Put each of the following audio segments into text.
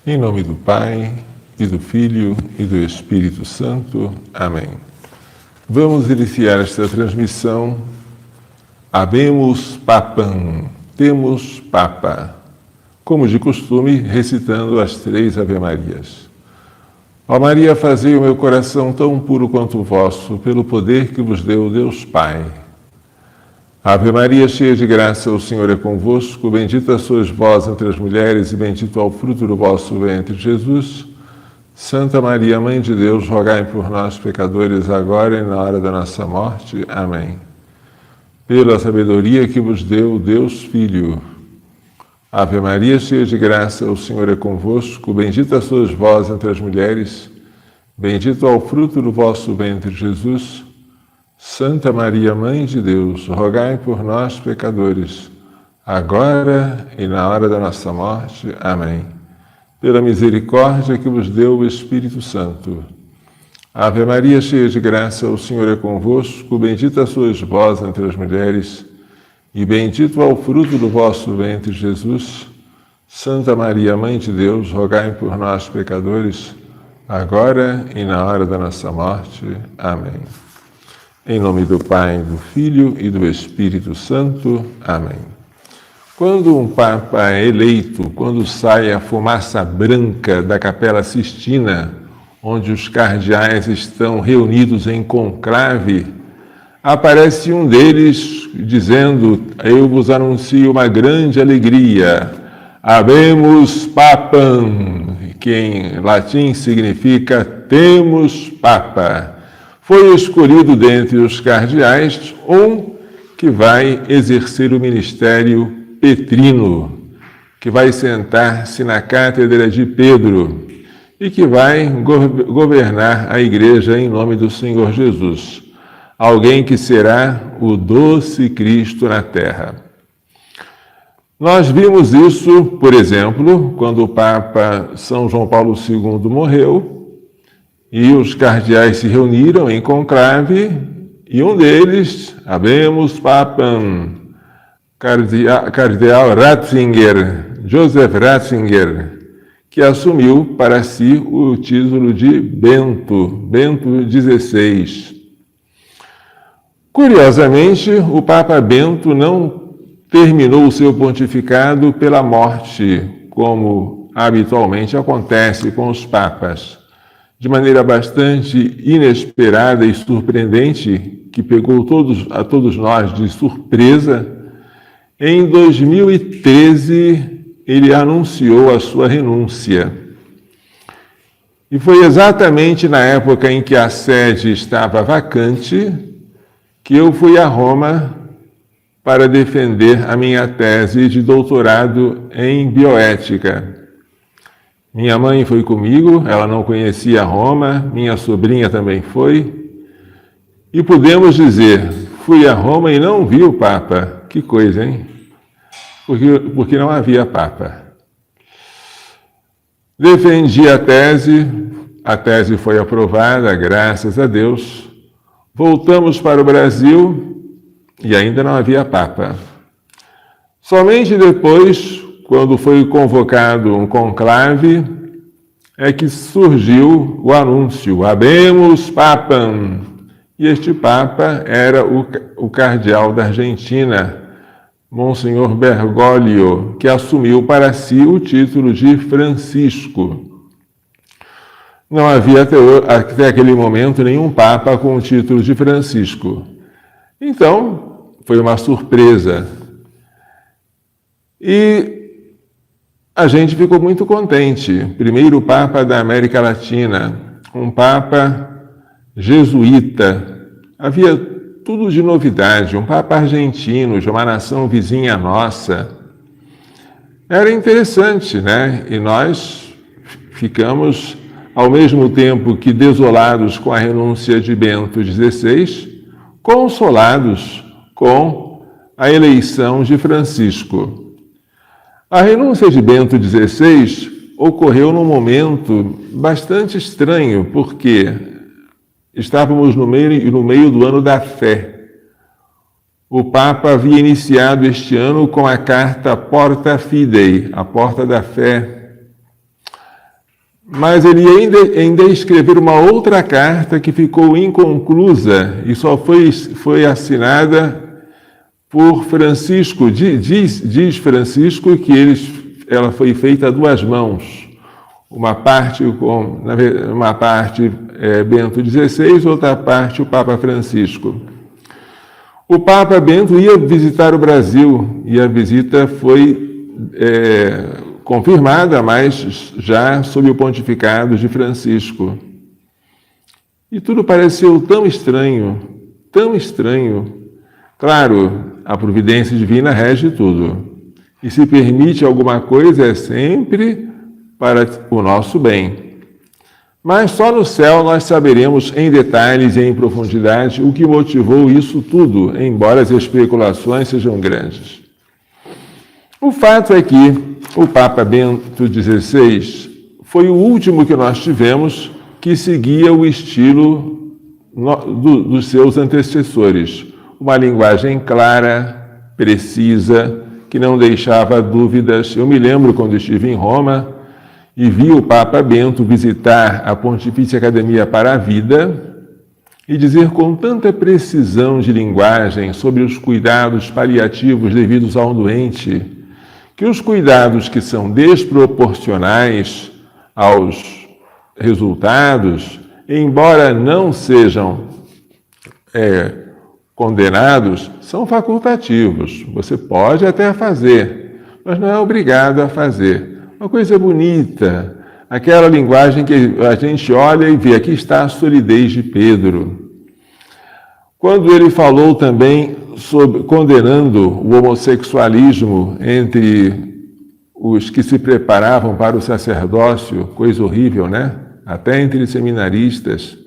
Em nome do Pai, e do Filho, e do Espírito Santo. Amém. Vamos iniciar esta transmissão. Habemus Papam, temos Papa. Como de costume, recitando as 3 Ave-Marias. Ó Maria, fazei o meu coração tão puro quanto o vosso, pelo poder que vos deu Deus Pai. Ave Maria, cheia de graça, o Senhor é convosco. Bendita sois vós entre as mulheres, e bendito é o fruto do vosso ventre, Jesus. Santa Maria, Mãe de Deus, rogai por nós, pecadores, agora e na hora da nossa morte. Amém. Pela sabedoria que vos deu Deus Filho. Ave Maria, cheia de graça, o Senhor é convosco. Bendita sois vós entre as mulheres, bendito é o fruto do vosso ventre, Jesus. Santa Maria, Mãe de Deus, rogai por nós, pecadores, agora e na hora da nossa morte. Amém. Pela misericórdia que vos deu o Espírito Santo. Ave Maria, cheia de graça, o Senhor é convosco. Bendita sois vós entre as mulheres, e bendito é o fruto do vosso ventre, Jesus. Santa Maria, Mãe de Deus, rogai por nós, pecadores, agora e na hora da nossa morte. Amém. Em nome do Pai, do Filho e do Espírito Santo. Amém. Quando um Papa é eleito, quando sai a fumaça branca da Capela Sistina, onde os cardeais estão reunidos em conclave, aparece um deles dizendo: eu vos anuncio uma grande alegria, habemus papam, que em latim significa temos Papa. Foi escolhido dentre os cardeais um que vai exercer o ministério petrino, que vai sentar-se na cátedra de Pedro e que vai governar a igreja em nome do Senhor Jesus. Alguém que será o doce Cristo na terra. Nós vimos isso, por exemplo, quando o Papa São João Paulo II morreu, e os cardeais se reuniram em conclave, e um deles, habemus papam, cardeal Ratzinger, Joseph Ratzinger, que assumiu para si o título de Bento XVI. Curiosamente, o Papa Bento não terminou o seu pontificado pela morte, como habitualmente acontece com os papas. De maneira bastante inesperada e surpreendente, que pegou a todos nós de surpresa, em 2013 ele anunciou a sua renúncia. E foi exatamente na época em que a sede estava vacante que eu fui a Roma para defender a minha tese de doutorado em bioética. Minha mãe foi comigo, ela não conhecia Roma, minha sobrinha também foi. E podemos dizer, fui a Roma e não vi o Papa. Que coisa, hein? Porque não havia Papa. Defendi a tese foi aprovada, graças a Deus. Voltamos para o Brasil e ainda não havia Papa. Somente depois, quando foi convocado um conclave, é que surgiu o anúncio, habemus papam. E este Papa era o cardeal da Argentina, Monsenhor Bergoglio, que assumiu para si o título de Francisco. Não havia até aquele momento nenhum Papa com o título de Francisco. Então, foi uma surpresa. E a gente ficou muito contente. Primeiro Papa da América Latina, um Papa jesuíta. Havia tudo de novidade, um Papa argentino, de uma nação vizinha nossa. Era interessante, né? E nós ficamos, ao mesmo tempo que desolados com a renúncia de Bento XVI, consolados com a eleição de Francisco. A renúncia de Bento XVI ocorreu num momento bastante estranho, porque estávamos no meio do ano da fé. O Papa havia iniciado este ano com a carta Porta Fidei, a Porta da Fé. Mas ele ainda escrever uma outra carta que ficou inconclusa e só foi assinada por Francisco. Diz Francisco que ela foi feita a duas mãos. Uma parte Bento XVI, outra parte o Papa Francisco. O Papa Bento ia visitar o Brasil e a visita foi confirmada, mas já sob o pontificado de Francisco. E tudo pareceu tão estranho, tão estranho. Claro, a providência divina rege tudo. E se permite alguma coisa, é sempre para o nosso bem. Mas só no céu nós saberemos em detalhes e em profundidade o que motivou isso tudo, embora as especulações sejam grandes. O fato é que o Papa Bento XVI foi o último que nós tivemos que seguia o estilo dos seus antecessores. Uma linguagem clara, precisa, que não deixava dúvidas. Eu me lembro quando estive em Roma e vi o Papa Bento visitar a Pontifícia Academia para a Vida e dizer com tanta precisão de linguagem sobre os cuidados paliativos devidos a um doente, que os cuidados que são desproporcionais aos resultados, embora não sejam condenados, são facultativos. Você pode até fazer, mas não é obrigado a fazer. Uma coisa bonita, aquela linguagem que a gente olha e vê, aqui está a solidez de Pedro. Quando ele falou também condenando o homossexualismo entre os que se preparavam para o sacerdócio, coisa horrível, né? Até entre seminaristas.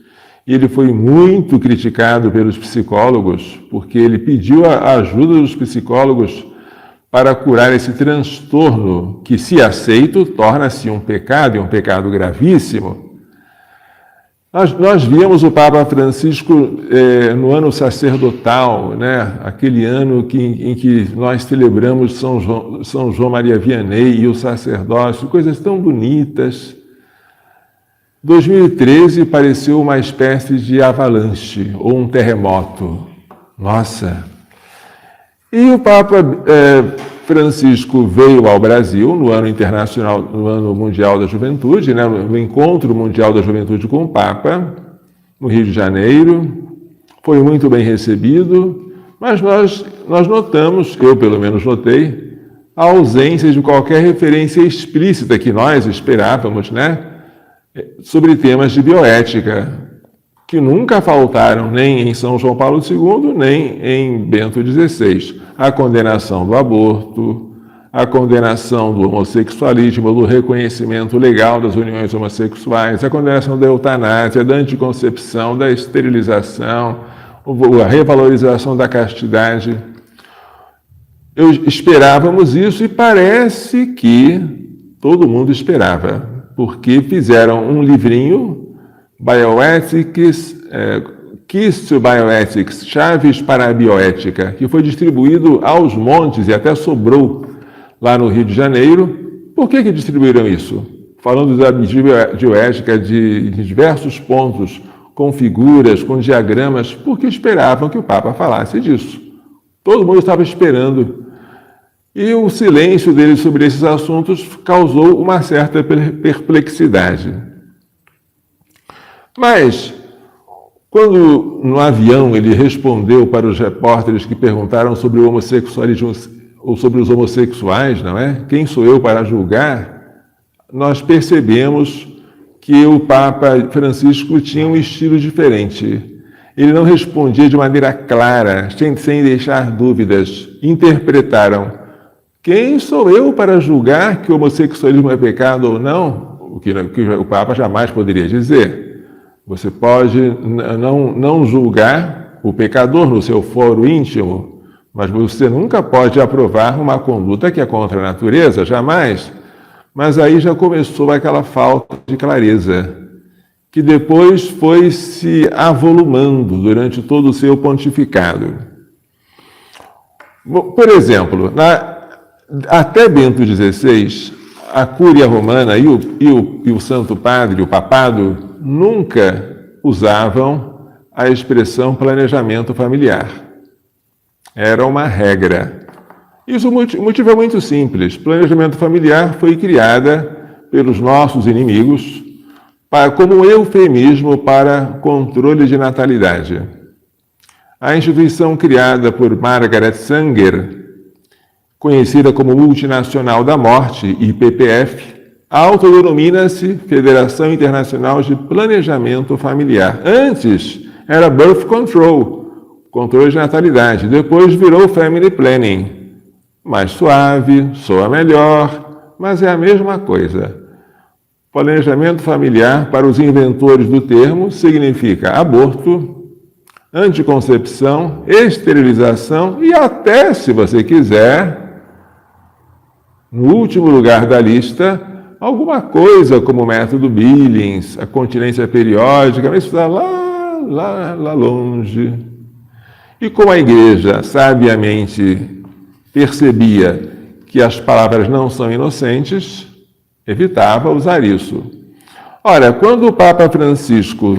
E ele foi muito criticado pelos psicólogos, porque ele pediu a ajuda dos psicólogos para curar esse transtorno que, se aceito, torna-se um pecado, e um pecado gravíssimo. Nós víamos o Papa Francisco no ano sacerdotal, né? Aquele ano em que nós celebramos São João Maria Vianney e o sacerdócio, coisas tão bonitas. 2013 pareceu uma espécie de avalanche ou um terremoto. Nossa! E o Papa Francisco veio ao Brasil no ano internacional, no ano mundial da juventude, né, no encontro mundial da juventude com o Papa, no Rio de Janeiro. Foi muito bem recebido, mas nós notamos, eu pelo menos notei, a ausência de qualquer referência explícita que nós esperávamos, né, sobre temas de bioética, que nunca faltaram nem em São João Paulo II, nem em Bento XVI. A condenação do aborto, a condenação do homossexualismo, do reconhecimento legal das uniões homossexuais, a condenação da eutanásia, da anticoncepção, da esterilização, a revalorização da castidade. Esperávamos isso e parece que todo mundo esperava, porque fizeram um livrinho, Bioethics, Keys to Bioethics, Chaves para a Bioética, que foi distribuído aos montes e até sobrou lá no Rio de Janeiro. Por que distribuíram isso? Falando da bioética de diversos pontos, com figuras, com diagramas, porque esperavam que o Papa falasse disso. Todo mundo estava esperando. E o silêncio dele sobre esses assuntos causou uma certa perplexidade. Mas, quando no avião ele respondeu para os repórteres que perguntaram sobre o homossexualismo ou sobre os homossexuais, não é? Quem sou eu para julgar? Nós percebemos que o Papa Francisco tinha um estilo diferente. Ele não respondia de maneira clara, sem deixar dúvidas. Interpretaram: quem sou eu para julgar que o homossexualismo é pecado ou não? O que o Papa jamais poderia dizer. Você pode não julgar o pecador no seu foro íntimo, Mas você nunca pode aprovar uma conduta que é contra a natureza, jamais. Mas aí já começou aquela falta de clareza, que depois foi se avolumando durante todo o seu pontificado. Por exemplo, até Bento XVI, a Cúria Romana e o Santo Padre, o Papado, nunca usavam a expressão planejamento familiar. Era uma regra. Isso, o motivo é muito simples. Planejamento familiar foi criada pelos nossos inimigos como um eufemismo para controle de natalidade. A instituição criada por Margaret Sanger, conhecida como Multinacional da Morte, IPPF, autodenomina-se Federação Internacional de Planejamento Familiar. Antes era Birth Control, controle de natalidade. Depois virou Family Planning. Mais suave, soa melhor, mas é a mesma coisa. Planejamento familiar, para os inventores do termo, significa aborto, anticoncepção, esterilização e até, se você quiser, no último lugar da lista, alguma coisa como o método Billings, a continência periódica, mas isso está lá longe. E como a Igreja sabiamente percebia que as palavras não são inocentes, evitava usar isso. Ora, quando o Papa Francisco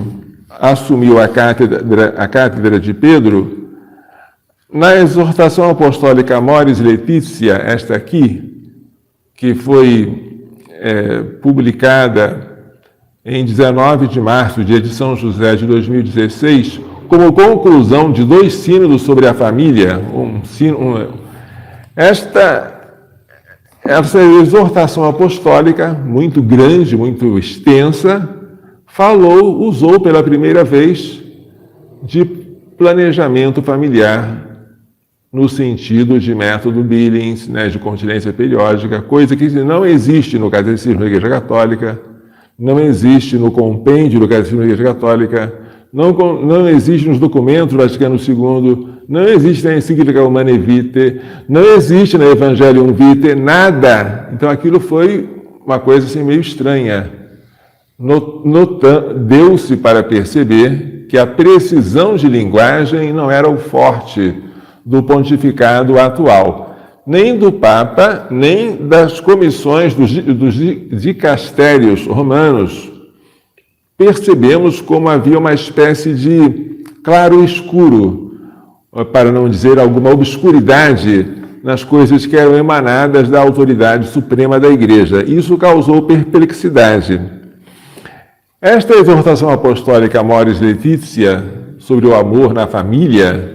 assumiu a cátedra de Pedro, na exortação apostólica Amoris Laetitia, esta aqui, que foi publicada em 19 de março, dia de São José de 2016, como conclusão de 2 sínodos sobre a família, essa exortação apostólica, muito grande, muito extensa, usou pela primeira vez de planejamento familiar no sentido de método Billings, de continência periódica, coisa que não existe no Catecismo da Igreja Católica, não existe no compêndio do Catecismo da Igreja Católica, não existe nos documentos do Vaticano II, não existe na encíclica Humanae Vitae, não existe na Evangelium Vitae, nada. Então aquilo foi uma coisa assim meio estranha. Deu-se para perceber que a precisão de linguagem não era o forte do pontificado atual, nem do Papa, nem das comissões dos dicastérios romanos. Percebemos como havia uma espécie de claro-escuro, para não dizer alguma obscuridade, nas coisas que eram emanadas da autoridade suprema da Igreja. Isso causou perplexidade. Esta exortação apostólica Amoris Laetitia, sobre o amor na família,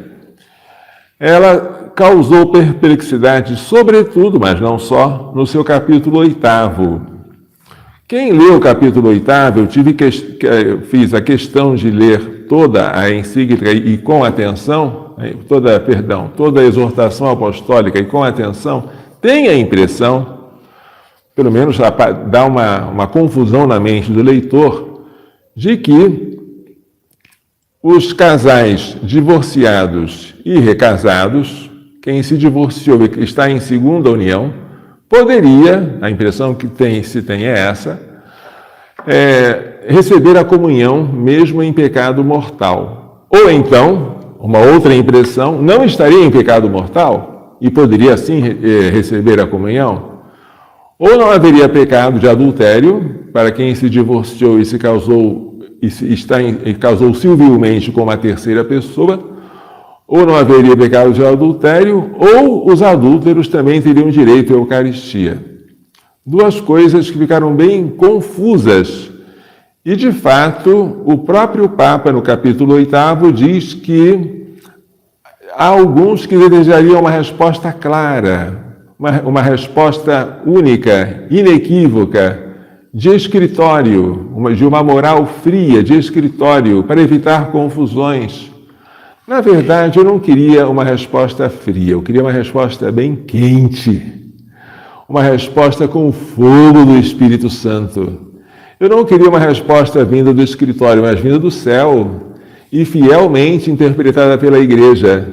ela causou perplexidade, sobretudo, mas não só, no seu capítulo 8º. Quem leu o capítulo 8º, eu fiz a questão de ler toda a encíclica e com atenção, toda a exortação apostólica e com atenção, tem a impressão, pelo menos dá uma confusão na mente do leitor, de que os casais divorciados e recasados, quem se divorciou e está em segunda união, poderia, a impressão que se tem é essa, receber a comunhão mesmo em pecado mortal. Ou então, uma outra impressão, não estaria em pecado mortal e poderia assim receber a comunhão. Ou não haveria pecado de adultério para quem se divorciou e casou civilmente com uma terceira pessoa, ou não haveria pecado de adultério, ou os adúlteros também teriam direito à Eucaristia. 2 coisas que ficaram bem confusas. E, de fato, o próprio Papa, no capítulo 8º, diz que há alguns que desejariam uma resposta clara, uma resposta única, inequívoca, de escritório, de uma moral fria, de escritório, para evitar confusões. Na verdade, eu não queria uma resposta fria, eu queria uma resposta bem quente, uma resposta com o fogo do Espírito Santo. Eu não queria uma resposta vinda do escritório, mas vinda do céu e fielmente interpretada pela Igreja.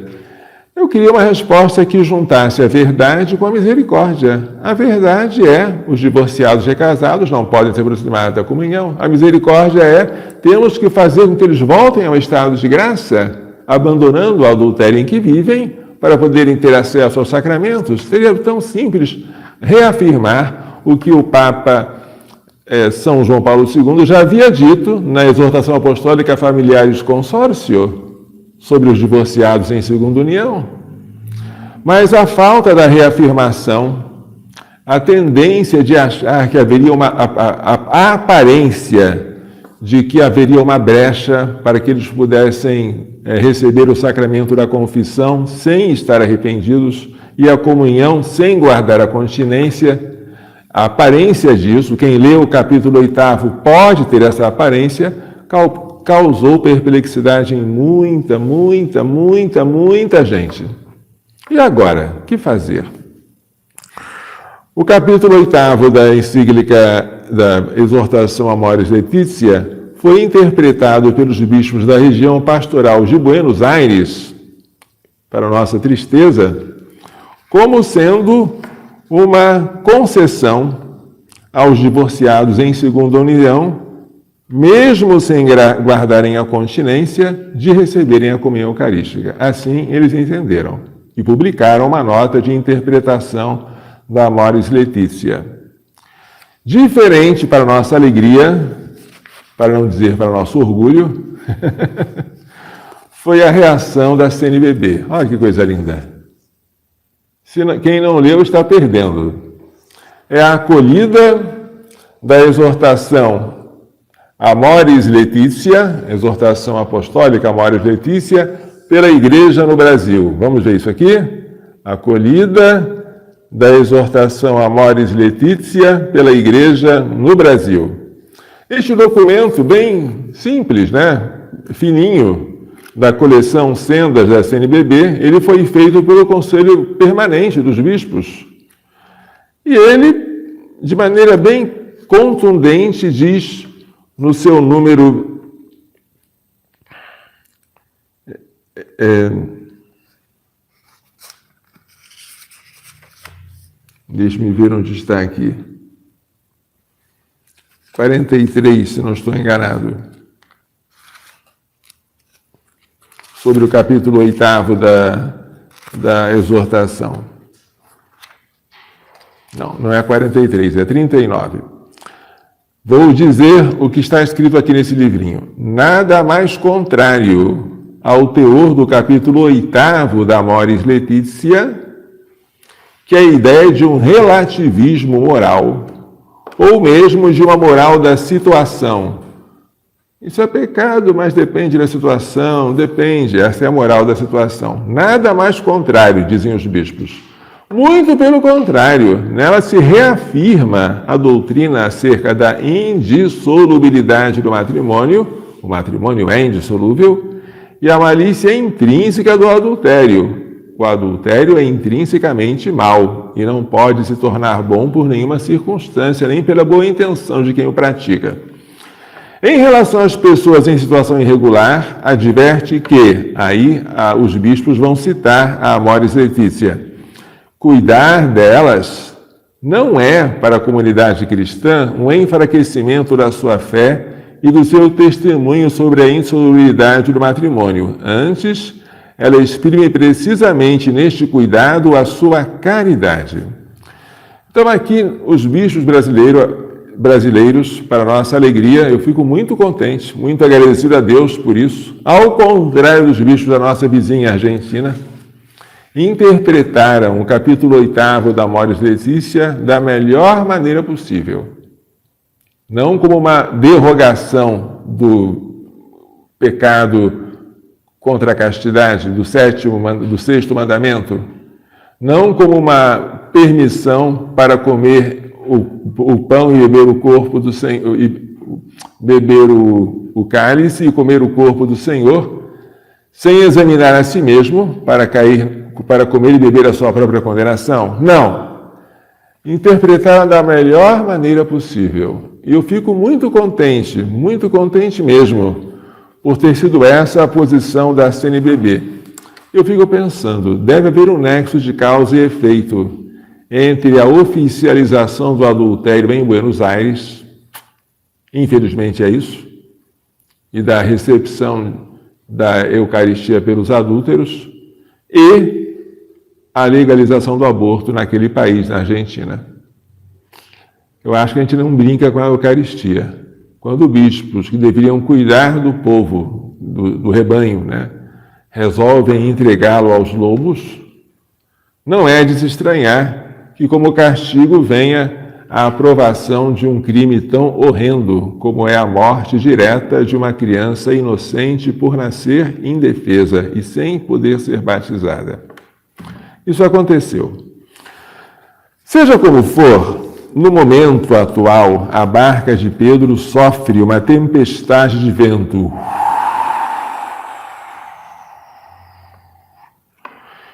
Eu queria uma resposta que juntasse a verdade com a misericórdia. A verdade é, os divorciados recasados não podem se aproximar da comunhão. A misericórdia é, temos que fazer com que eles voltem ao estado de graça, abandonando o adultério em que vivem, para poderem ter acesso aos sacramentos. Seria tão simples reafirmar o que o Papa São João Paulo II já havia dito na exortação apostólica Familiaris Consórcio, sobre os divorciados em segunda união. Mas a falta da reafirmação, a tendência de achar que haveria a aparência de que haveria uma brecha para que eles pudessem receber o sacramento da confissão sem estar arrependidos e a comunhão sem guardar a continência, a aparência disso, quem lê o capítulo 8º pode ter essa aparência, causou perplexidade em muita gente. E agora, o que fazer? O capítulo 8º da encíclica da Exortação Amoris Laetitia foi interpretado pelos bispos da região pastoral de Buenos Aires, para nossa tristeza, como sendo uma concessão aos divorciados em segunda união, mesmo sem guardarem a continência, de receberem a comunhão eucarística. Assim eles entenderam e publicaram uma nota de interpretação da Amoris Laetitia. Diferente para nossa alegria, para não dizer para nosso orgulho, foi a reação da CNBB. Olha que coisa linda. Quem não leu está perdendo. É a acolhida da exortação Amoris Laetitia, exortação apostólica Amoris Laetitia, pela Igreja no Brasil. Vamos ver isso aqui? Acolhida da exortação Amoris Laetitia pela Igreja no Brasil. Este documento bem simples, né? Fininho, da coleção Sendas da CNBB, ele foi feito pelo Conselho Permanente dos Bispos. E ele, de maneira bem contundente, diz no seu número deixe-me ver onde está aqui. 43, se não estou enganado. Sobre o capítulo 8º da exortação. Não é 43, é 39. Vou dizer o que está escrito aqui nesse livrinho. Nada mais contrário ao teor do capítulo 8º da Amoris Laetitia, que é a ideia de um relativismo moral, ou mesmo de uma moral da situação. Isso é pecado, mas depende da situação, depende, essa é a moral da situação. Nada mais contrário, dizem os bispos. Muito pelo contrário, nela se reafirma a doutrina acerca da indissolubilidade do matrimônio, o matrimônio é indissolúvel, e a malícia intrínseca do adultério. O adultério é intrinsecamente mau e não pode se tornar bom por nenhuma circunstância, nem pela boa intenção de quem o pratica. Em relação às pessoas em situação irregular, adverte que, aí os bispos vão citar a Amoris Laetitia, cuidar delas não é, para a comunidade cristã, um enfraquecimento da sua fé e do seu testemunho sobre a insolubilidade do matrimônio. Antes, ela exprime precisamente neste cuidado a sua caridade. Então, aqui, os bispos brasileiros, para nossa alegria, eu fico muito contente, muito agradecido a Deus por isso, ao contrário dos bispos da nossa vizinha Argentina, interpretaram o capítulo 8º da Amoris Laetitia da melhor maneira possível. Não como uma derrogação do pecado contra a castidade, do sexto mandamento, não como uma permissão para comer o pão e beber o corpo do Senhor, e beber o cálice e comer o corpo do Senhor, sem examinar a si mesmo para comer e beber a sua própria condenação. Não. Interpretaram da melhor maneira possível. E eu fico muito contente mesmo, por ter sido essa a posição da CNBB. Eu fico pensando, deve haver um nexo de causa e efeito entre a oficialização do adultério em Buenos Aires, infelizmente é isso, e da recepção da Eucaristia pelos adúlteros, e a legalização do aborto naquele país, na Argentina. Eu acho que a gente não brinca com a Eucaristia. Quando bispos que deveriam cuidar do povo, do rebanho, né, resolvem entregá-lo aos lobos, não é de se estranhar que como castigo venha a aprovação de um crime tão horrendo como é a morte direta de uma criança inocente por nascer indefesa e sem poder ser batizada. Isso aconteceu. Seja como for, no momento atual, a barca de Pedro sofre uma tempestade de vento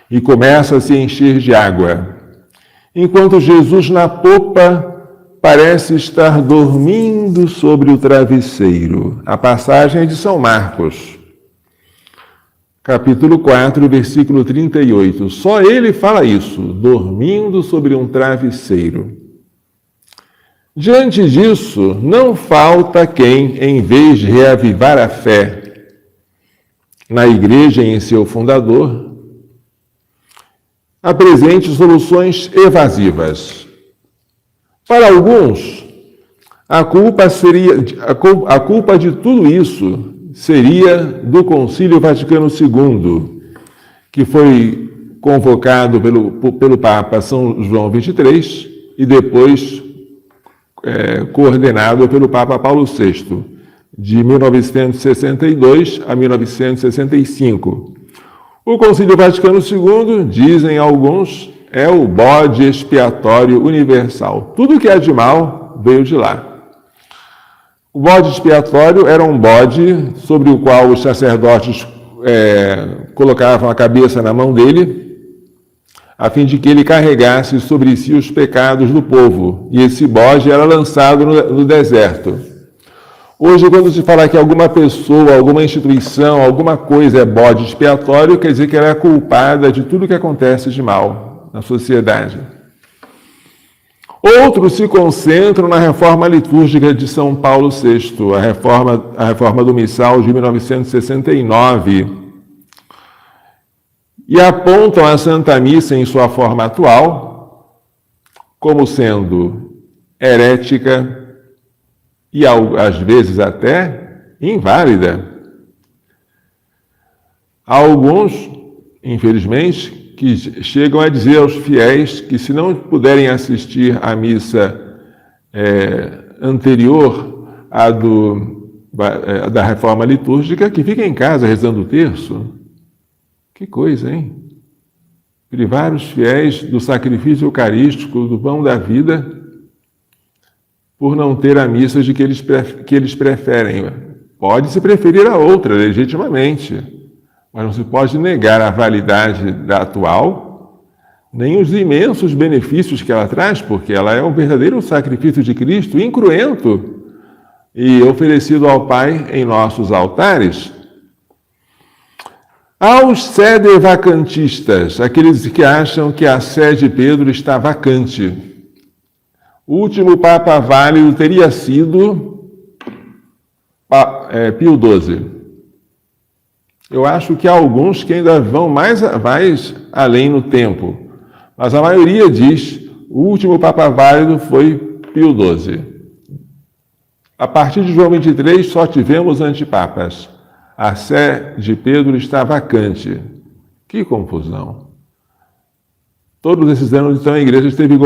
e começa a se encher de água, enquanto Jesus na popa parece estar dormindo sobre o travesseiro. A passagem é de São Marcos, capítulo 4, versículo 38. Só ele fala isso, dormindo sobre um travesseiro. Diante disso, não falta quem, em vez de reavivar a fé na igreja e em seu fundador, apresente soluções evasivas. Para alguns, a culpa de tudo isso seria do Concílio Vaticano II, que foi convocado pelo Papa São João XXIII e depois coordenado pelo Papa Paulo VI, de 1962 a 1965. O Concílio Vaticano II, dizem alguns, é o bode expiatório universal. Tudo que é de mal veio de lá. O bode expiatório era um bode sobre o qual os sacerdotes colocavam a cabeça na mão dele, a fim de que ele carregasse sobre si os pecados do povo. E esse bode era lançado no deserto. Hoje, quando se fala que alguma pessoa, alguma instituição, alguma coisa é bode expiatório, quer dizer que ela é culpada de tudo que acontece de mal na sociedade. Outros se concentram na reforma litúrgica de São Paulo VI, a reforma do Missal de 1969, e apontam a Santa Missa em sua forma atual como sendo herética e, às vezes, até inválida. Há alguns, infelizmente, que chegam a dizer aos fiéis que, se não puderem assistir à missa anterior à da reforma litúrgica, que fiquem em casa rezando o terço. Que coisa, hein? Privar os fiéis do sacrifício eucarístico, do pão da vida, por não ter a missa de que eles preferem. Pode-se preferir a outra, legitimamente, mas não se pode negar a validade da atual, nem os imensos benefícios que ela traz, porque ela é um verdadeiro sacrifício de Cristo, incruento, e oferecido ao Pai em nossos altares. Aos sedevacantistas, aqueles que acham que a sé de Pedro está vacante, o último Papa válido teria sido Pio XII. Eu acho que há alguns que ainda vão mais além no tempo, mas a maioria diz que o último Papa válido foi Pio XII. A partir de João XXIII só tivemos antipapas. A sé de Pedro está vacante. Que confusão! Todos esses anos, então, a igreja esteve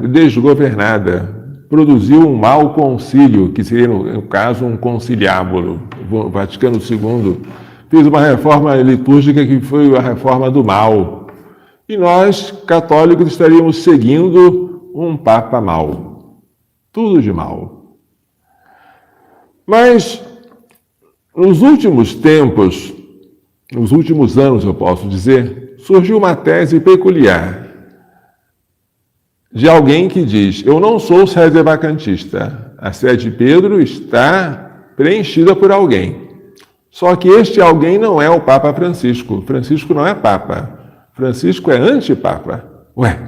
desgovernada, produziu um mau concílio, que seria, no caso, um conciliábulo. O Vaticano II fez uma reforma litúrgica que foi a reforma do mal. E nós, católicos, estaríamos seguindo um Papa mau. Tudo de mal. Mas, nos últimos tempos, nos últimos anos, eu posso dizer, surgiu uma tese peculiar de alguém que diz: eu não sou sedevacantista, a sé de Pedro está preenchida por alguém. Só que este alguém não é o Papa Francisco. Francisco não é Papa. Francisco é antipapa. Ué,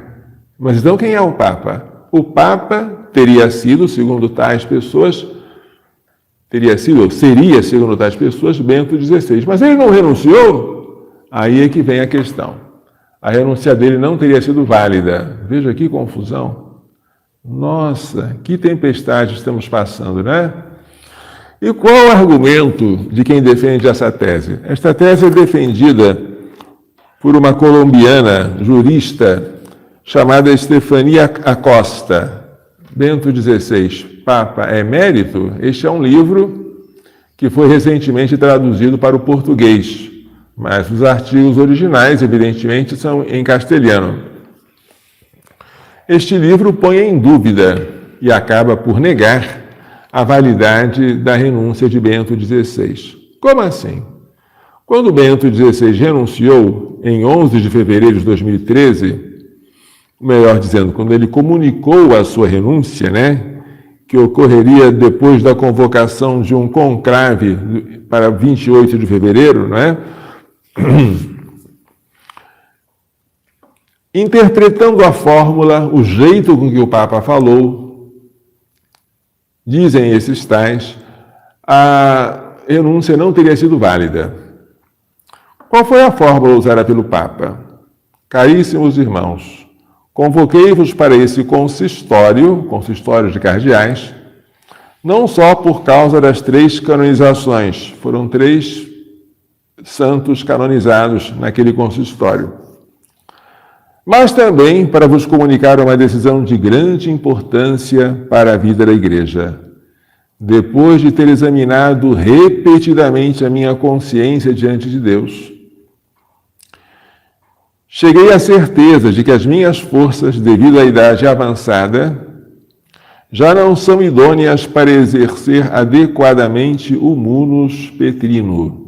mas então quem é o Papa? O Papa teria sido, segundo tais pessoas, seria, segundo tais pessoas, Bento XVI. Mas ele não renunciou? Aí é que vem a questão. A renúncia dele não teria sido válida. Veja que confusão. Nossa, que tempestade estamos passando, né? E qual o argumento de quem defende essa tese? Esta tese é defendida por uma colombiana jurista chamada Estefania Acosta. Bento XVI, Papa Emérito. Este é um livro que foi recentemente traduzido para o português, mas os artigos originais, evidentemente, são em castelhano. Este livro põe em dúvida e acaba por negar a validade da renúncia de Bento XVI. Como assim? Quando Bento XVI renunciou, em 11 de fevereiro de 2013, melhor dizendo, quando ele comunicou a sua renúncia, que ocorreria depois da convocação de um conclave para 28 de fevereiro, interpretando a fórmula, o jeito com que o Papa falou, dizem esses tais, a renúncia não teria sido válida. Qual foi a fórmula usada pelo Papa? Caríssimos irmãos, convoquei-vos para esse consistório de cardeais, não só por causa das 3 canonizações, foram 3 santos canonizados naquele consistório, mas também para vos comunicar uma decisão de grande importância para a vida da Igreja. Depois de ter examinado repetidamente a minha consciência diante de Deus, cheguei à certeza de que as minhas forças, devido à idade avançada, já não são idôneas para exercer adequadamente o munus petrino.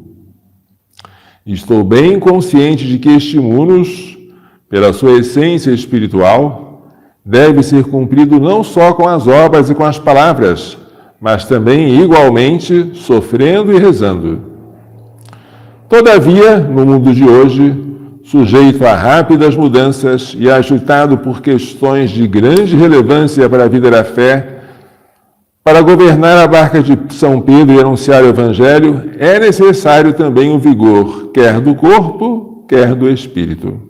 Estou bem consciente de que este munus, pela sua essência espiritual, deve ser cumprido não só com as obras e com as palavras, mas também igualmente sofrendo e rezando. Todavia, no mundo de hoje, sujeito a rápidas mudanças e agitado por questões de grande relevância para a vida da fé, para governar a barca de São Pedro e anunciar o Evangelho, é necessário também o vigor, quer do corpo, quer do espírito.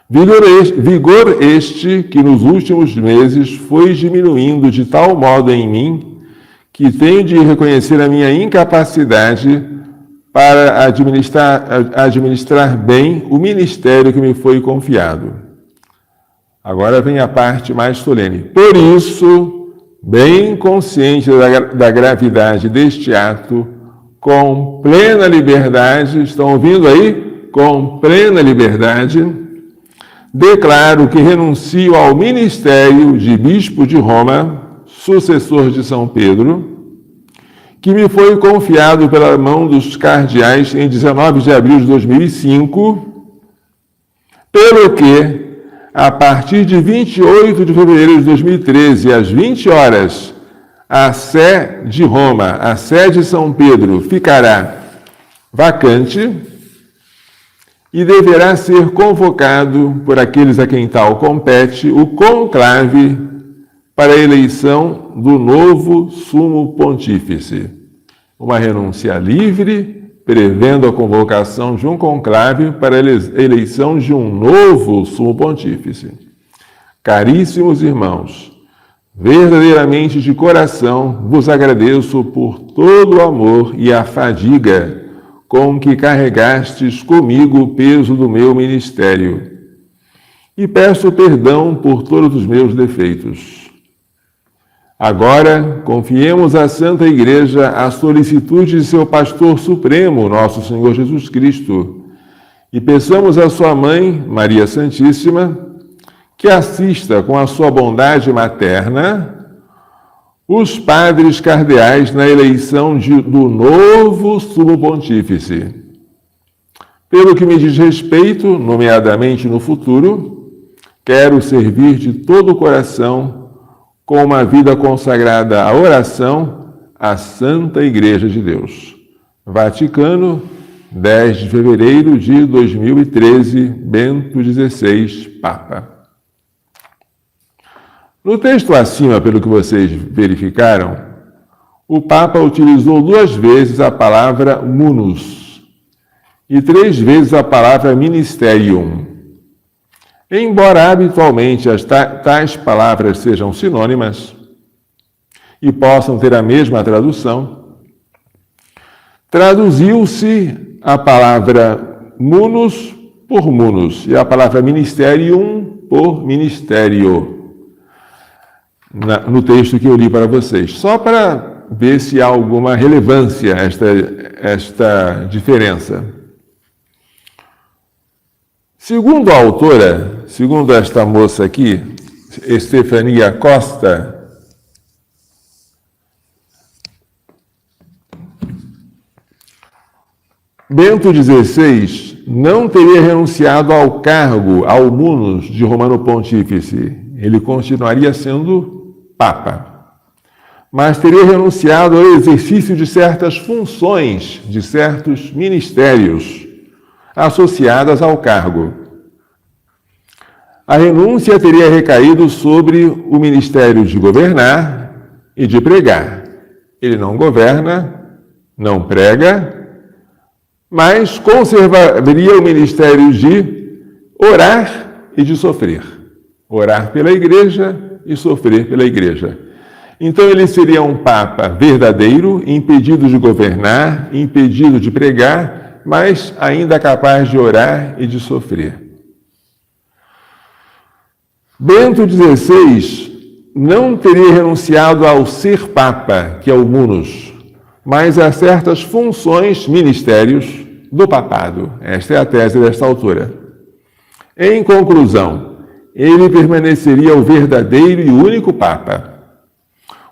Vigor este que nos últimos meses foi diminuindo de tal modo em mim que tenho de reconhecer a minha incapacidade para administrar bem o ministério que me foi confiado. Agora vem a parte mais solene. Por isso, bem consciente da gravidade deste ato, com plena liberdade, estão ouvindo aí? Com plena liberdade, declaro que renuncio ao ministério de Bispo de Roma, sucessor de São Pedro, que me foi confiado pela mão dos cardeais em 19 de abril de 2005, pelo que, a partir de 28 de fevereiro de 2013, às 20 horas, a Sé de Roma, a Sé de São Pedro, ficará vacante e deverá ser convocado por aqueles a quem tal compete o conclave para a eleição do novo sumo pontífice. Uma renúncia livre, prevendo a convocação de um conclave para a eleição de um novo sumo pontífice. Caríssimos irmãos, verdadeiramente de coração vos agradeço por todo o amor e a fadiga com que carregastes comigo o peso do meu ministério, e peço perdão por todos os meus defeitos. Agora, confiemos à Santa Igreja a solicitude de seu Pastor Supremo, nosso Senhor Jesus Cristo, e peçamos à sua Mãe, Maria Santíssima, que assista com a sua bondade materna os padres cardeais na eleição do novo sumo pontífice. Pelo que me diz respeito, nomeadamente no futuro, quero servir de todo o coração com uma vida consagrada à oração à Santa Igreja de Deus. Vaticano, 10 de fevereiro de 2013, Bento XVI, Papa. No texto acima, pelo que vocês verificaram, o Papa utilizou 2 vezes a palavra munus e 3 vezes a palavra ministerium. Embora habitualmente tais palavras sejam sinônimas e possam ter a mesma tradução, traduziu-se a palavra munus por munus e a palavra ministerium por ministério no texto que eu li para vocês, só para ver se há alguma relevância esta diferença. Segundo a autora, segundo esta moça aqui, Estefania Costa, Bento XVI não teria renunciado ao cargo, ao munus de Romano Pontífice. Ele continuaria sendo Papa, mas teria renunciado ao exercício de certas funções, de certos ministérios associadas ao cargo. A renúncia teria recaído sobre o ministério de governar e de pregar. Ele não governa, não prega, mas conservaria o ministério de orar e de sofrer. Orar pela igreja e sofrer pela igreja. Então ele seria um Papa verdadeiro, impedido de governar, impedido de pregar, mas ainda capaz de orar e de sofrer. Bento XVI não teria renunciado ao ser Papa, que é o munus, mas a certas funções, ministérios do papado. Esta é a tese desta autora. Em conclusão, ele permaneceria o verdadeiro e único Papa.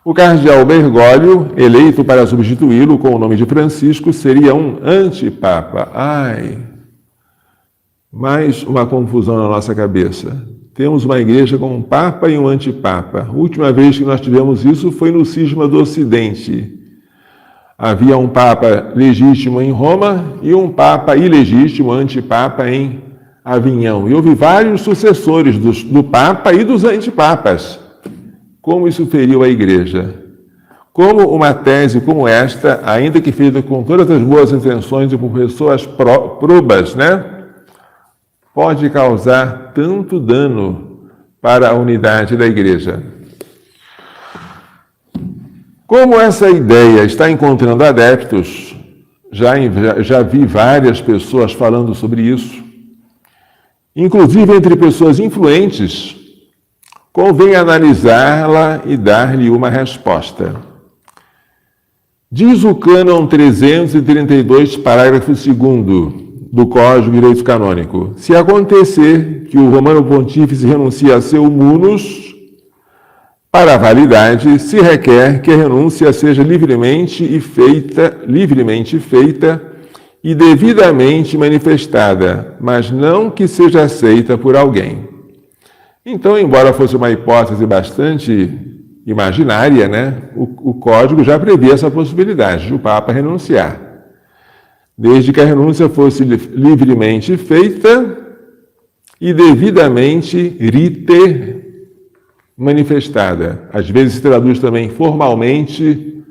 O cardeal Bergoglio, eleito para substituí-lo com o nome de Francisco, seria um antipapa. Mais uma confusão na nossa cabeça. Temos uma igreja com um Papa e um antipapa. A última vez que nós tivemos isso foi no cisma do Ocidente. Havia um Papa legítimo em Roma e um Papa ilegítimo, antipapa, em Avignon. E houve vários sucessores do Papa e dos antipapas. Como isso feriu a Igreja? Como uma tese como esta, ainda que feita com todas as boas intenções e com pessoas probas, pode causar tanto dano para a unidade da Igreja? Como essa ideia está encontrando adeptos, já vi várias pessoas falando sobre isso, inclusive entre pessoas influentes, convém analisá-la e dar-lhe uma resposta. Diz o cânon 332, parágrafo 2º do Código de Direito Canônico: se acontecer que o Romano Pontífice renuncie a seu munus, para a validade se requer que a renúncia seja livremente feita e devidamente manifestada, mas não que seja aceita por alguém. Então, embora fosse uma hipótese bastante imaginária, o Código já previa essa possibilidade de o Papa renunciar, desde que a renúncia fosse livremente feita e devidamente rite manifestada. Às vezes se traduz também formalmente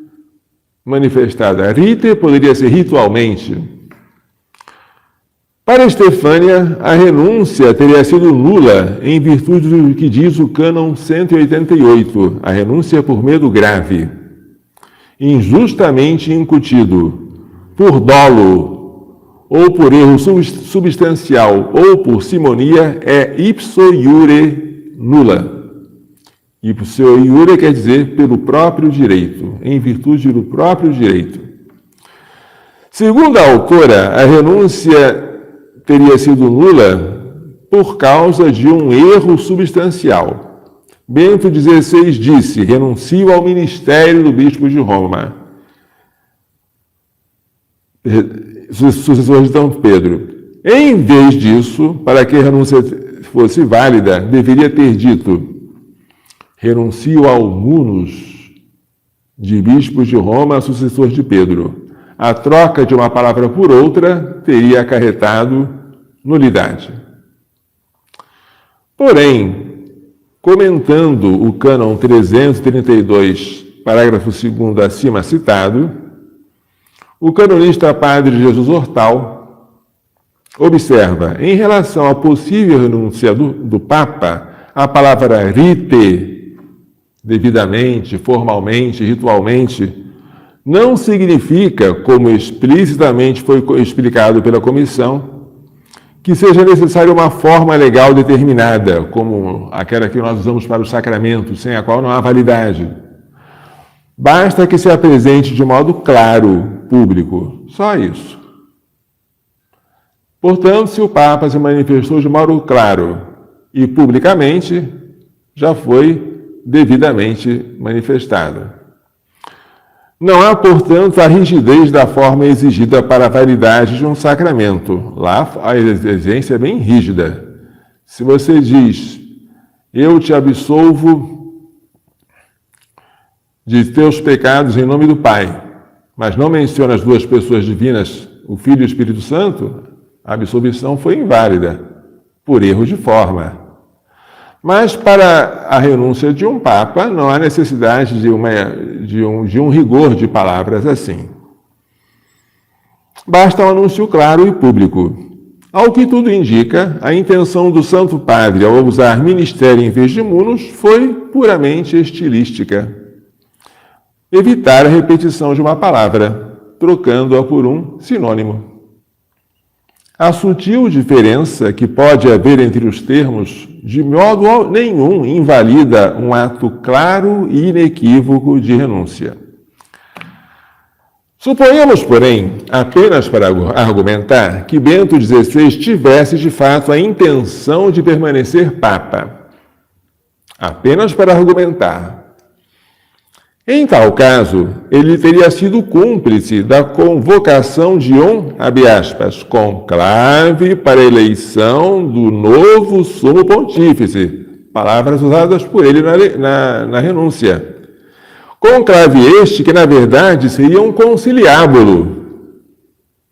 manifestada. Rite poderia ser ritualmente. Para Estefânia, a renúncia teria sido nula em virtude do que diz o cânon 188, a renúncia por medo grave, injustamente incutido, por dolo, ou por erro substancial, ou por simonia, é ipso iure nula. Ipso iure quer dizer pelo próprio direito, em virtude do próprio direito. Segundo a autora, a renúncia teria sido nula por causa de um erro substancial. Bento XVI disse: renuncio ao ministério do bispo de Roma, sucessor de Dom Pedro. Em vez disso, para que a renúncia fosse válida, deveria ter dito: renuncio ao munus de bispos de Roma, sucessor de Pedro. a troca de uma palavra por outra teria acarretado nulidade. Porém, comentando o cânon 332, parágrafo 2º acima citado, o canonista Padre Jesus Hortal observa, em relação à possível renúncia do Papa, a palavra rite, devidamente, formalmente, ritualmente, não significa, como explicitamente foi explicado pela comissão, que seja necessária uma forma legal determinada, como aquela que nós usamos para os sacramentos, sem a qual não há validade. Basta que se apresente de modo claro, público. Só isso. Portanto, se o Papa se manifestou de modo claro e publicamente, já foi devidamente manifestado. Não há, portanto, a rigidez da forma exigida para a validade de um sacramento. Lá a exigência é bem rígida. Se você diz, eu te absolvo de teus pecados em nome do Pai, mas não menciona as duas pessoas divinas, o Filho e o Espírito Santo, a absolvição foi inválida, por erro de forma. Mas para a renúncia de um Papa, não há necessidade de um rigor de palavras assim. Basta um anúncio claro e público. Ao que tudo indica, a intenção do Santo Padre ao usar ministério em vez de munus foi puramente estilística. Evitar a repetição de uma palavra, trocando-a por um sinônimo. A sutil diferença que pode haver entre os termos, de modo nenhum, invalida um ato claro e inequívoco de renúncia. Suponhamos, porém, apenas para argumentar, que Bento XVI tivesse, de fato, a intenção de permanecer Papa. Apenas para argumentar. Em tal caso, ele teria sido cúmplice da convocação de abre aspas, conclave para a eleição do novo sumo pontífice, palavras usadas por ele na renúncia. Conclave este que, na verdade, seria um conciliábulo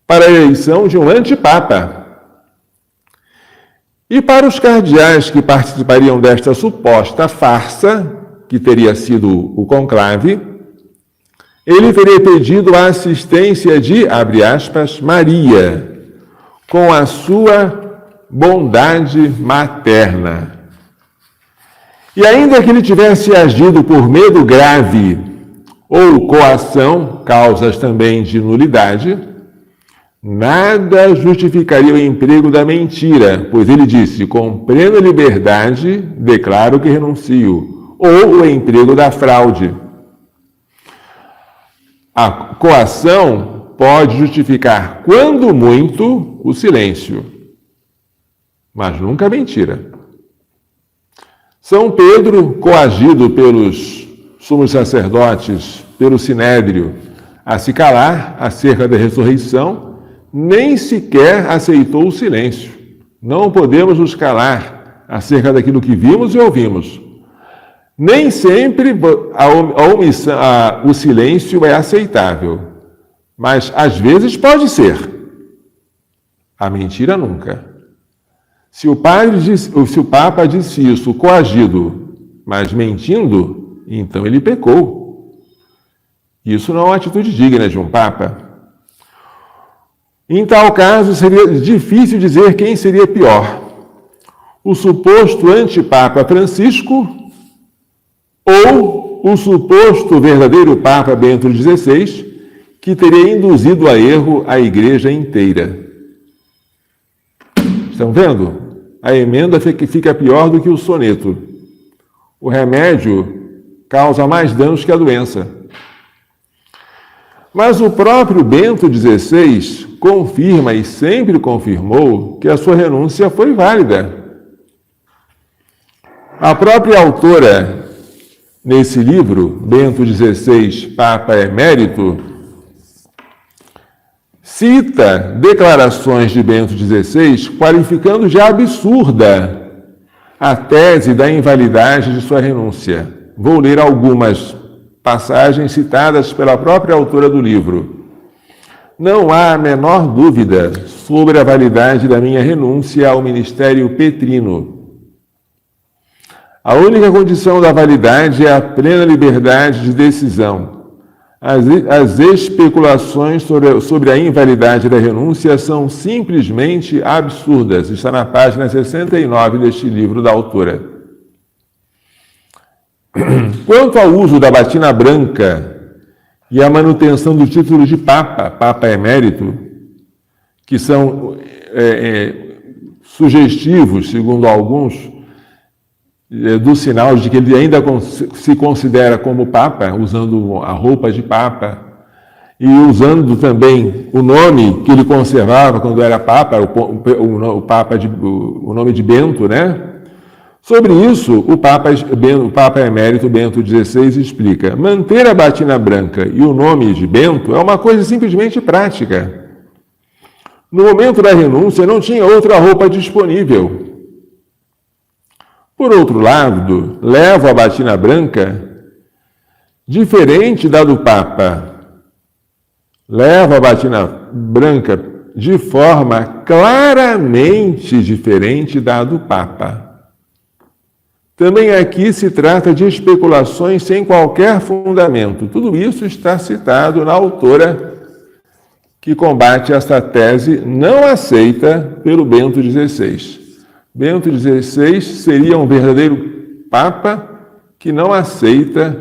para a eleição de um antipapa. E para os cardeais que participariam desta suposta farsa, que teria sido o conclave, ele teria pedido a assistência de, abre aspas, Maria, com a sua bondade materna. E ainda que ele tivesse agido por medo grave ou coação, causas também de nulidade, nada justificaria o emprego da mentira, pois ele disse, com plena liberdade, declaro que renuncio, ou o emprego da fraude. A coação pode justificar, quando muito, o silêncio, mas nunca a mentira. São Pedro, coagido pelos sumos sacerdotes, pelo sinédrio, a se calar acerca da ressurreição, nem sequer aceitou o silêncio. Não podemos nos calar acerca daquilo que vimos e ouvimos. Nem sempre o silêncio é aceitável, mas às vezes pode ser. A mentira nunca. Se o Papa disse isso coagido, mas mentindo, então ele pecou. Isso não é uma atitude digna de um Papa. Em tal caso, seria difícil dizer quem seria pior: o suposto antipapa Francisco ou o suposto verdadeiro Papa Bento XVI, que teria induzido a erro a Igreja inteira. Estão vendo? A emenda fica pior do que o soneto. O remédio causa mais danos que a doença. Mas o próprio Bento XVI confirma e sempre confirmou que a sua renúncia foi válida. A própria autora, nesse livro, Bento XVI, Papa Emérito, cita declarações de Bento XVI qualificando de absurda a tese da invalidade de sua renúncia. Vou ler algumas passagens citadas pela própria autora do livro. não há a menor dúvida sobre a validade da minha renúncia ao ministério petrino. A única condição da validade é a plena liberdade de decisão. As especulações sobre a invalidade da renúncia são simplesmente absurdas. Está na página 69 deste livro da autora. Quanto ao uso da batina branca e a manutenção do título de Papa Emérito, que são sugestivos, segundo alguns, do sinal de que ele ainda se considera como Papa, usando a roupa de Papa, e usando também o nome que ele conservava quando era Papa, o nome de Bento, né? Sobre isso, o Papa Emérito Bento XVI explica: manter a batina branca e o nome de Bento é uma coisa simplesmente prática. No momento da renúncia, não tinha outra roupa disponível. Por outro lado, levo a batina branca diferente da do Papa. Levo a batina branca de forma claramente diferente da do Papa. Também aqui se trata de especulações sem qualquer fundamento. Tudo isso está citado na autora que combate esta tese não aceita pelo Bento XVI. Bento XVI seria um verdadeiro Papa que não aceita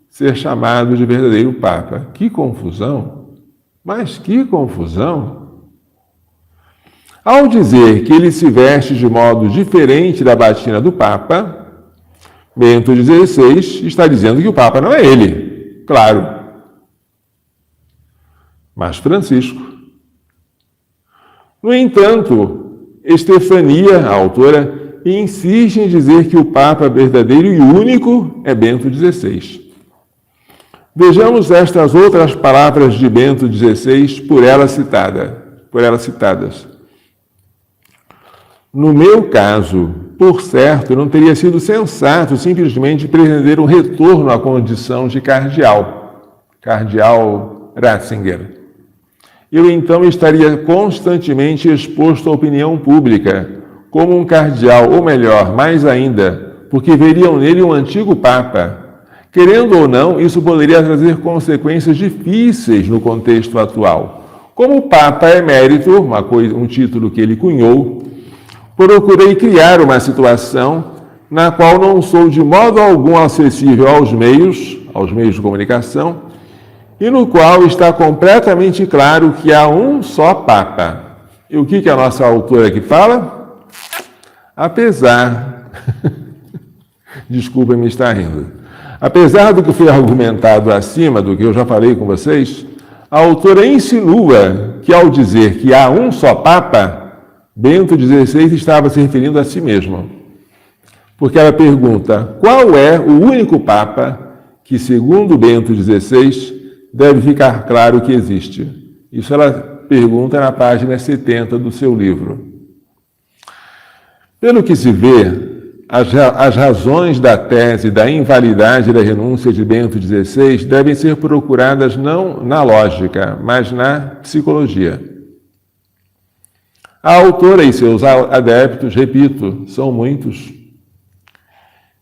ser chamado de verdadeiro Papa. Que confusão! Mas que confusão! Ao dizer que ele se veste de modo diferente da batina do Papa, Bento XVI está dizendo que o Papa não é ele, claro, mas Francisco. No entanto, Estefania, a autora, insiste em dizer que o Papa verdadeiro e único é Bento XVI. Vejamos estas outras palavras de Bento XVI por ela citadas. No meu caso, por certo, não teria sido sensato simplesmente pretender um retorno à condição de cardeal Ratzinger. Eu então estaria constantemente exposto à opinião pública, como um cardeal, ou melhor, mais ainda, porque veriam nele um antigo Papa. Querendo ou não, isso poderia trazer consequências difíceis no contexto atual. Como Papa Emérito, um título que ele cunhou, procurei criar uma situação na qual não sou de modo algum acessível aos meios de comunicação, e no qual está completamente claro que há um só Papa. E o que a nossa autora aqui fala? Desculpa me estar rindo. Apesar do que foi argumentado acima, do que eu já falei com vocês, a autora insinua que ao dizer que há um só Papa, Bento XVI estava se referindo a si mesmo. Porque ela pergunta: qual é o único Papa que, segundo Bento XVI, deve ficar claro que existe? Isso ela pergunta na página 70 do seu livro. Pelo que se vê, as razões da tese da invalidade da renúncia de Bento XVI devem ser procuradas não na lógica, mas na psicologia. A autora e seus adeptos, repito, são muitos,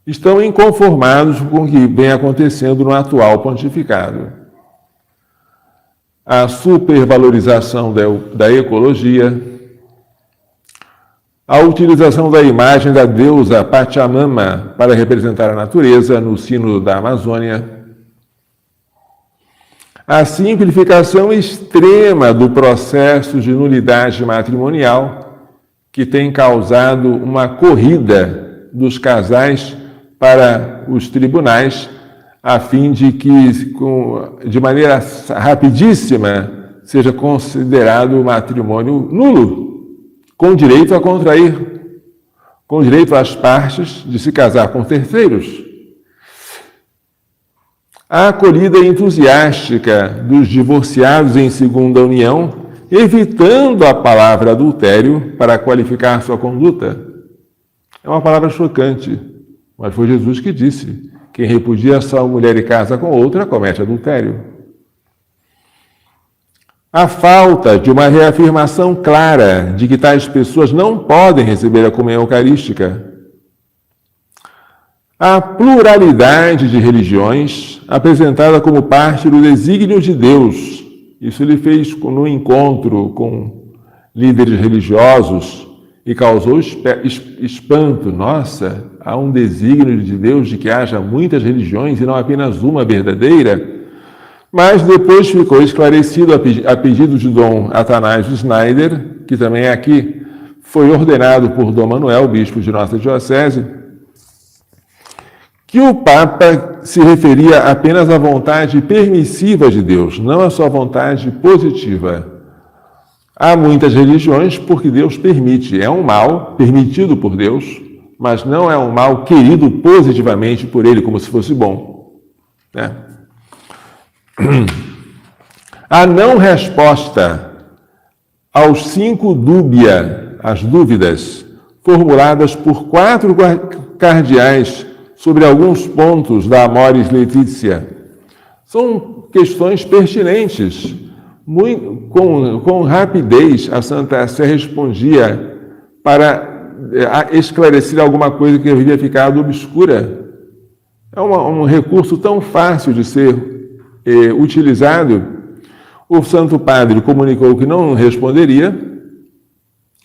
estão inconformados com o que vem acontecendo no atual pontificado. A supervalorização da ecologia, a utilização da imagem da deusa Pachamama para representar a natureza no Sínodo da Amazônia, a simplificação extrema do processo de nulidade matrimonial, que tem causado uma corrida dos casais para os tribunais, a fim de que, de maneira rapidíssima, seja considerado o matrimônio nulo, com direito a contrair, com direito às partes de se casar com terceiros. A acolhida entusiástica dos divorciados em segunda união, evitando a palavra adultério para qualificar sua conduta. É uma palavra chocante, mas foi Jesus que disse: quem repudia sua mulher e casa com outra comete adultério. A falta de uma reafirmação clara de que tais pessoas não podem receber a comunhão eucarística. A pluralidade de religiões apresentada como parte do desígnio de Deus. Isso ele fez no encontro com líderes religiosos e causou espanto. Nossa, há um desígnio de Deus de que haja muitas religiões e não apenas uma verdadeira. Mas depois ficou esclarecido a pedido de Dom Atanásio Schneider, que também aqui foi ordenado por Dom Manuel, bispo de nossa diocese, que o Papa se referia apenas à vontade permissiva de Deus, não à sua vontade positiva. Há muitas religiões porque Deus permite. É um mal permitido por Deus, mas não é um mal querido positivamente por Ele, como se fosse bom, né? A não resposta aos 5 dúbia, as dúvidas, formuladas por 4 cardeais sobre alguns pontos da Amoris Laetitia, são questões pertinentes. Com rapidez, a Santa Sé respondia para esclarecer alguma coisa que havia ficado obscura. É um recurso tão fácil de ser utilizado. O Santo Padre comunicou que não responderia,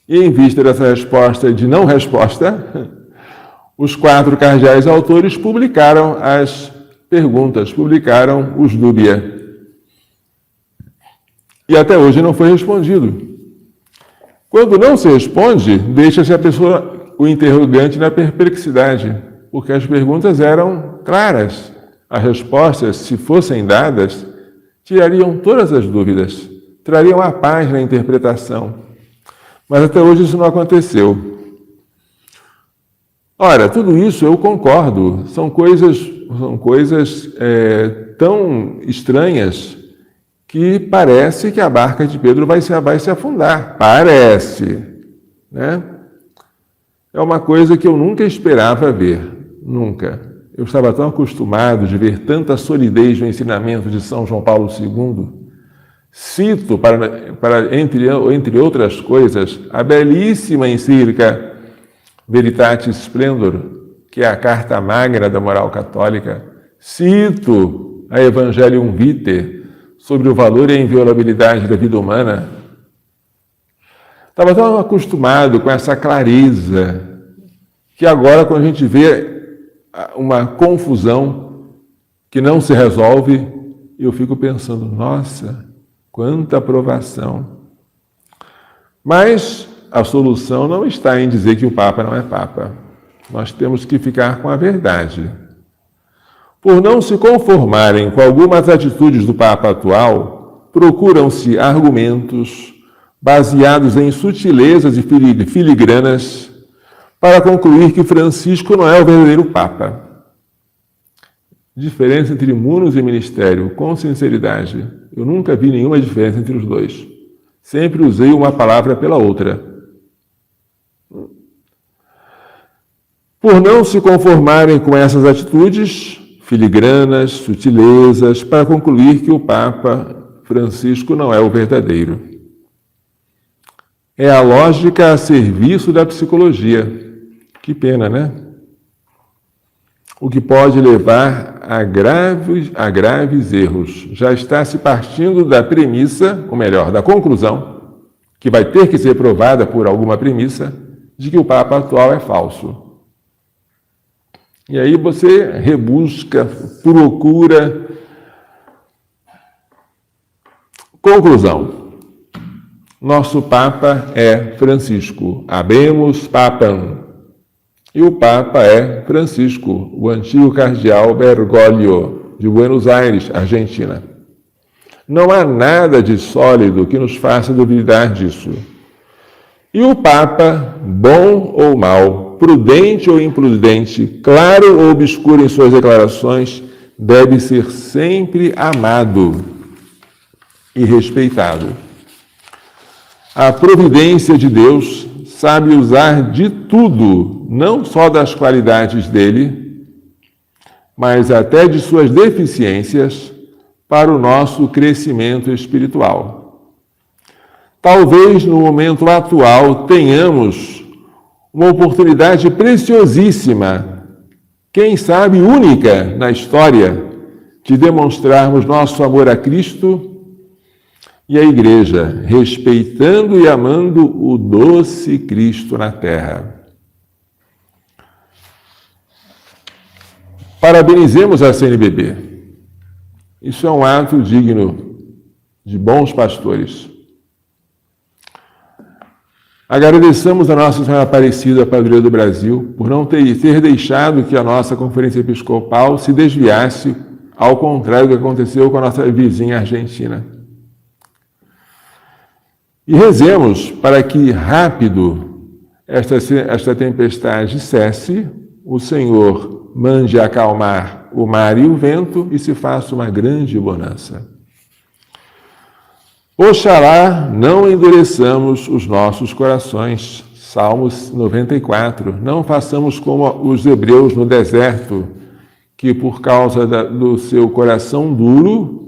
e em vista dessa resposta de não resposta, os 4 cardeais autores publicaram as perguntas, publicaram os dúbia. E até hoje não foi respondido. Quando não se responde, deixa-se a pessoa, o interrogante, na perplexidade, porque as perguntas eram claras. As respostas, se fossem dadas, tirariam todas as dúvidas, trariam a paz na interpretação. Mas até hoje isso não aconteceu. Ora, tudo isso eu concordo, são coisas tão estranhas que parece que a barca de Pedro vai se afundar. Parece, né? É uma coisa que eu nunca esperava ver, nunca. Eu estava tão acostumado de ver tanta solidez no ensinamento de São João Paulo II. Cito, entre outras coisas, a belíssima encíclica Veritatis Splendor, que é a carta magna da moral católica. Cito a Evangelium Vitae, sobre o valor e a inviolabilidade da vida humana. Estava tão acostumado com essa clareza, que agora, quando a gente vê uma confusão que não se resolve, eu fico pensando, nossa, quanta aprovação. Mas a solução não está em dizer que o Papa não é Papa. Nós temos que ficar com a verdade. Por não se conformarem com algumas atitudes do Papa atual, procuram-se argumentos baseados em sutilezas e filigranas para concluir que Francisco não é o verdadeiro Papa. Diferença entre munus e ministério, com sinceridade. Eu nunca vi nenhuma diferença entre os dois. Sempre usei uma palavra pela outra. Por não se conformarem com essas atitudes filigranas, sutilezas, para concluir que o Papa Francisco não é o verdadeiro. É a lógica a serviço da psicologia. Que pena, né? O que pode levar a graves erros. Já está se partindo da premissa, ou melhor, da conclusão, que vai ter que ser provada por alguma premissa, de que o Papa atual é falso. E aí você rebusca, procura. Conclusão. Nosso Papa é Francisco. Habemus Papam. E o Papa é Francisco, o antigo cardeal Bergoglio, de Buenos Aires, Argentina. Não há nada de sólido que nos faça duvidar disso. E o Papa, bom ou mau, prudente ou imprudente, claro ou obscuro em suas declarações, deve ser sempre amado e respeitado. A providência de Deus sabe usar de tudo, não só das qualidades dele, mas até de suas deficiências, para o nosso crescimento espiritual. talvez no momento atual tenhamos uma oportunidade preciosíssima, quem sabe única na história, de demonstrarmos nosso amor a Cristo e à Igreja, respeitando e amando o doce Cristo na terra. Parabenizemos a CNBB. Isso é um ato digno de bons pastores. Agradeçamos a Nossa Senhora Aparecida, Padroeira do Brasil, por não ter deixado que a nossa Conferência Episcopal se desviasse, ao contrário do que aconteceu com a nossa vizinha Argentina. E rezemos para que rápido esta tempestade cesse, o Senhor mande acalmar o mar e o vento e se faça uma grande bonança. Oxalá não endureçamos os nossos corações. Salmos 94. Não façamos como os hebreus no deserto, que por causa do seu coração duro,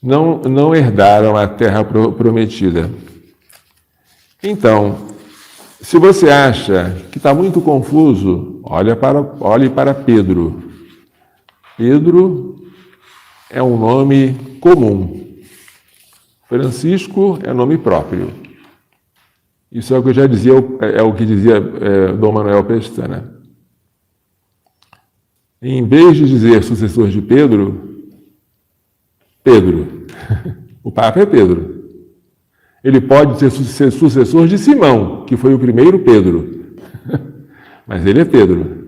não herdaram a terra prometida. Então, se você acha que está muito confuso, olhe para Pedro. Pedro é um nome comum. Francisco é nome próprio. Isso é o que eu já dizia, o que dizia Dom Manuel Pestana. Em vez de dizer sucessor de Pedro, Pedro. O Papa é Pedro. Ele pode ser sucessor de Simão, que foi o primeiro Pedro. Mas ele é Pedro.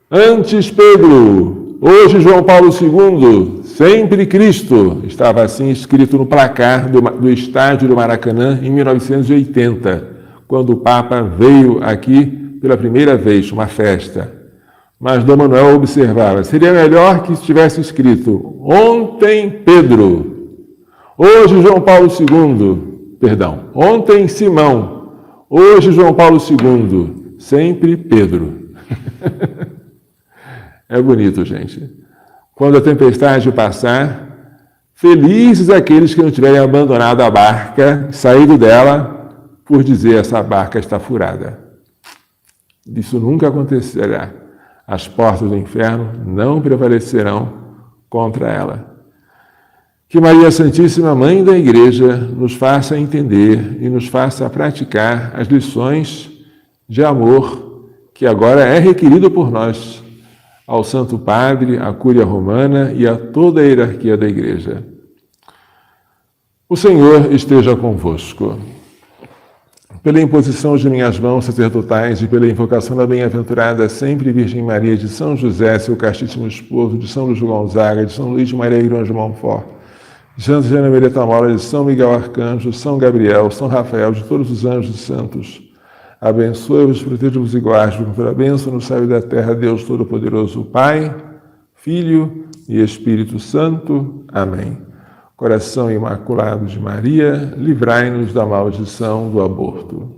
Antes Pedro, hoje João Paulo II, sempre Cristo. Estava assim escrito no placar do estádio do Maracanã em 1980, quando o Papa veio aqui pela primeira vez, uma festa. Mas Dom Manuel observava, seria melhor que estivesse escrito, ontem Pedro. Hoje João Paulo II, ontem Simão, hoje João Paulo II, sempre Pedro. É bonito, gente. Quando a tempestade passar, felizes aqueles que não tiverem abandonado a barca, saído dela, por dizer essa barca está furada. Isso nunca acontecerá. As portas do inferno não prevalecerão contra ela. Que Maria Santíssima, Mãe da Igreja, nos faça entender e nos faça praticar as lições de amor que agora é requerido por nós, ao Santo Padre, à Cúria Romana e a toda a hierarquia da Igreja. O Senhor esteja convosco. Pela imposição de minhas mãos sacerdotais e pela invocação da bem-aventurada sempre Virgem Maria, de São José, seu castíssimo esposo, de São Luís Gonzaga, de São Luís de Maria Grande de Montfort, de Santa Ana Maria Tamora, de São Miguel Arcanjo, São Gabriel, São Rafael, de todos os anjos e santos, abençoe-vos, proteja-vos e guarde-vos pela bênção no céu e da terra, Deus Todo-Poderoso, Pai, Filho e Espírito Santo. Amém. Coração Imaculado de Maria, livrai-nos da maldição do aborto.